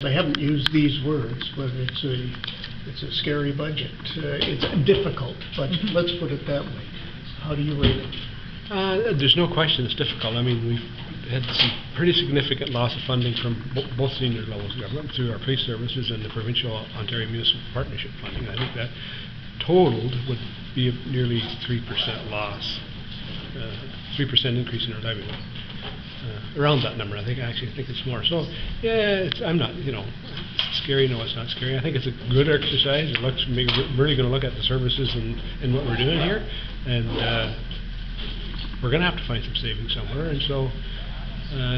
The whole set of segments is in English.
I haven't used these words, but it's a scary budget. It's a difficult budget. Let's put it that way. How do you rate it? There's no question it's difficult. I mean, we've had some pretty significant loss of funding from both senior levels of government through our police services and the provincial Ontario Municipal Partnership funding. I think that totaled would be a nearly 3% loss, 3% increase in our levy. Around that number, I actually think it's more. So, yeah, I'm not, it's scary. No, it's not scary. I think it's a good exercise. It looks, we're really going to look at the services and what we're doing here, and we're going to have to find some savings somewhere. And so,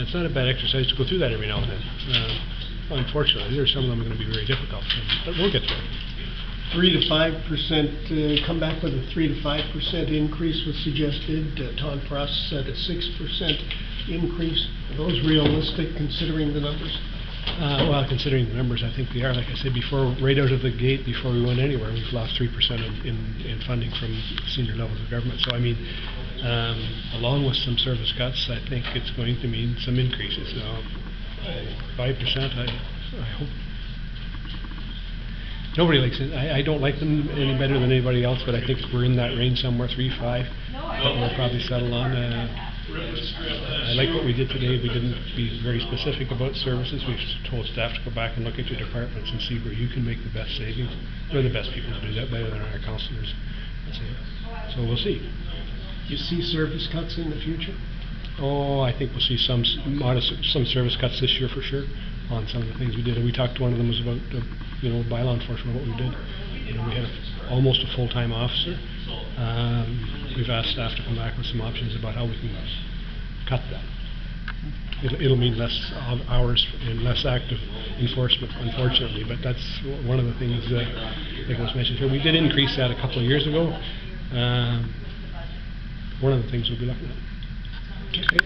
it's not a bad exercise to go through that every now and then. Unfortunately, there's some of them are going to be very difficult, but we'll get there. 3 to 5%, come back with a 3 to 5% increase was suggested. Todd Frost said a 6% increase. Are those realistic considering the numbers? Well, considering the numbers, I think they are. Like I said before, right out of the gate, before we went anywhere, we've lost 3% in funding from senior levels of government. So, I mean, along with some service cuts, I think it's going to mean some increases. 5%, I hope. Nobody likes it. I don't like them any better than anybody else, but I think we're in that range somewhere, 3, 5. But we'll probably settle on. I like what we did today. We didn't be very specific about services. We've told staff to go back and look at your departments and see where you can make the best savings. We're the best people to do that, better than our councillors. So we'll see. You see service cuts in the future? Oh, I think we'll see some service cuts this year for sure on some of the things we did. And we talked to one of them was about bylaw enforcement, what we did. We had almost a full-time officer. We've asked staff to come back with some options about how we can cut that. It'll mean less hours and less active enforcement, unfortunately, but that's one of the things that, like was mentioned here. We did increase that a couple of years ago. One of the things we'll be looking at. Okay.